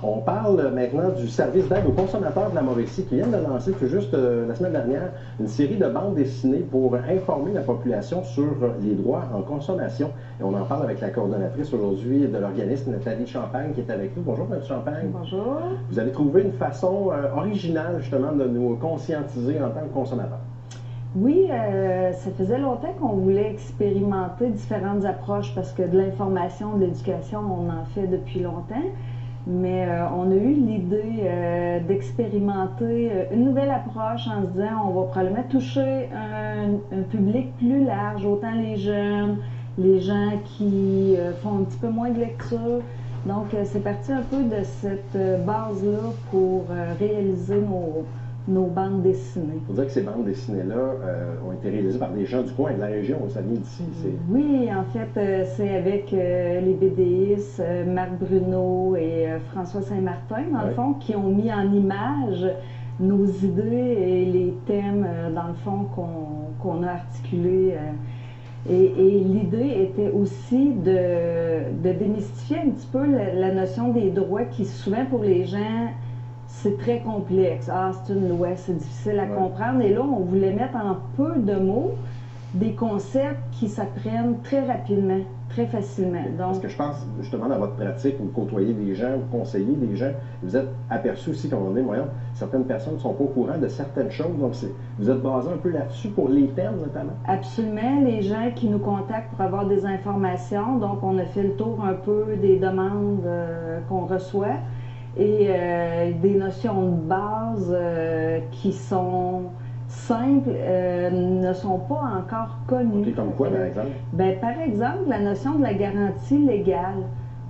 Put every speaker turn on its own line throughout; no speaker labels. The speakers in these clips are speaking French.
On parle maintenant du service d'aide aux consommateurs de la Mauricie qui vient de lancer tout juste la semaine dernière une série de bandes dessinées pour informer la population sur les droits en consommation. Et on en parle avec la coordonnatrice aujourd'hui de l'organisme, Nathalie Champagne, qui est avec nous. Bonjour, Mme Champagne.
Bonjour.
Vous avez trouvé une façon originale, justement, de nous conscientiser en tant que consommateurs.
Oui, ça faisait longtemps qu'on voulait expérimenter différentes approches parce que de l'information, de l'éducation, on en fait depuis longtemps. Mais on a eu l'idée d'expérimenter une nouvelle approche en se disant on va probablement toucher un public plus large, autant les jeunes, les gens qui font un petit peu moins de lecture. Donc c'est parti un peu de cette base-là pour réaliser nos bandes dessinées.
Il faut dire que ces bandes dessinées-là ont été réalisées par des gens du coin, de la région, ça vient d'ici.
Oui, en fait, c'est avec les BDistes, Marc Bruno et François Saint-Martin, dans le fond, qui ont mis en image nos idées et les thèmes, dans le fond, qu'on a articulés. Et l'idée était aussi de démystifier un petit peu la notion des droits qui, souvent, pour les gens, c'est très complexe. Ah, c'est une loi, c'est difficile à comprendre. Et là, on voulait mettre en peu de mots des concepts qui s'apprennent très rapidement, très facilement. Donc,
parce que je pense, justement, dans votre pratique, vous côtoyez des gens, vous conseillez des gens, vous êtes aperçu aussi, comme on dit, moyen, certaines personnes ne sont pas au courant de certaines choses, donc vous êtes basé un peu là-dessus pour les thèmes, notamment?
Absolument. Les gens qui nous contactent pour avoir des informations, donc on a fait le tour un peu des demandes qu'on reçoit. Et des notions de base qui sont simples ne sont pas encore connues.
Okay, comme quoi, par exemple?
Par exemple, la notion de la garantie légale.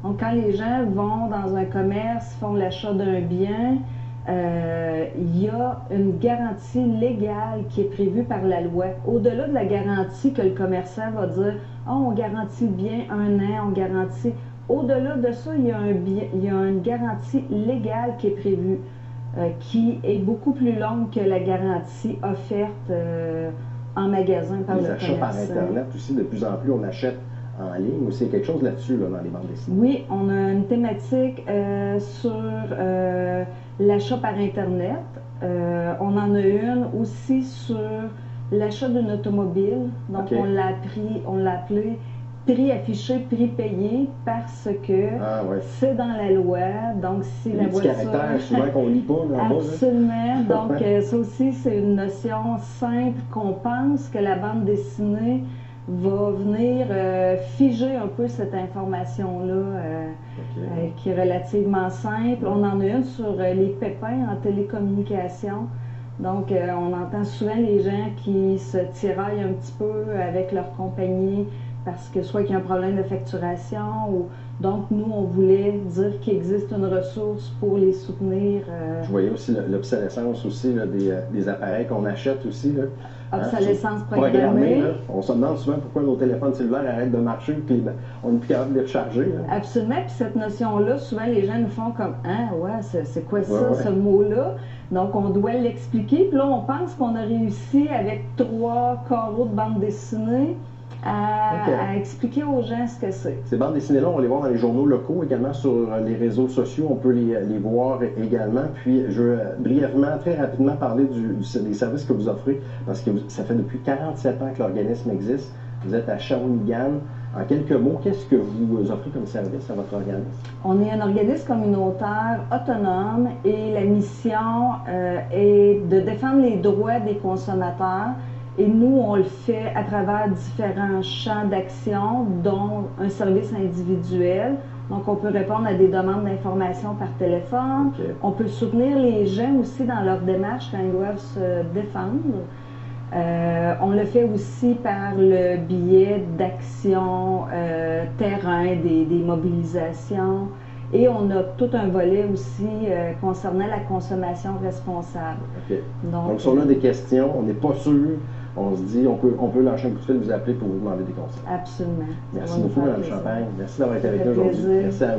Donc, quand les gens vont dans un commerce, font l'achat d'un bien, il y a une garantie légale qui est prévue par la loi. Au-delà de la garantie que le commerçant va dire « Oh, on garantit le bien 1 an, on garantit… » Au-delà de ça, il y a une garantie légale qui est prévue, qui est beaucoup plus longue que la garantie offerte en magasin par le commerçant.
Les achats par Internet aussi, de plus en plus, on achète en ligne ou c'est quelque chose là-dessus, là, dans les bandes dessinées?
Oui, on a une thématique sur l'achat par Internet. On en a une aussi sur l'achat d'une automobile. Donc, on l'a appelé prix affiché, prix payé, parce que c'est dans la loi. Donc, si la voiture…
caractères souvent qu'on lit pas là.
Absolument. Donc, ça aussi, c'est une notion simple qu'on pense que la bande dessinée va venir figer un peu cette information-là, qui est relativement simple. On en a une sur les pépins en télécommunication. Donc, on entend souvent les gens qui se tiraillent un petit peu avec leur compagnie parce que soit qu'il y a un problème de facturation ou… Donc, nous, on voulait dire qu'il existe une ressource pour les soutenir.
Je voyais aussi l'obsolescence aussi là, des appareils qu'on achète aussi. Là.
Obsolescence programmée.
Là. On se demande souvent pourquoi nos téléphones cellulaires arrêtent de marcher et on n'est plus capable de les recharger. Là.
Absolument. Puis cette notion-là, souvent les gens nous font comme « Ah, ouais, c'est quoi ça, ce mot-là? » Donc, on doit l'expliquer. Puis là, on pense qu'on a réussi avec 3 carreaux de bande dessinée à expliquer aux gens ce que c'est.
Ces bandes dessinées-là, on va les voir dans les journaux locaux, également sur les réseaux sociaux, on peut les voir également. Puis je veux brièvement, très rapidement parler des services que vous offrez, parce que ça fait depuis 47 ans que l'organisme existe. Vous êtes à Shawinigan. En quelques mots, qu'est-ce que vous offrez comme service à votre organisme?
On est un organisme communautaire autonome et la mission est de défendre les droits des consommateurs. Et nous, on le fait à travers différents champs d'action, dont un service individuel. Donc, on peut répondre à des demandes d'information par téléphone. On peut soutenir les gens aussi dans leur démarche quand ils doivent se défendre. On le fait aussi par le biais d'actions terrain, des mobilisations. Et on a tout un volet aussi concernant la consommation responsable.
Donc, si on a des questions, on n'est pas sûr, on se dit, on peut lâcher un coup de fil, vous appeler pour vous demander des conseils.
Absolument.
Merci beaucoup, Mme Champagne. Merci d'avoir été avec nous aujourd'hui. Merci à vous.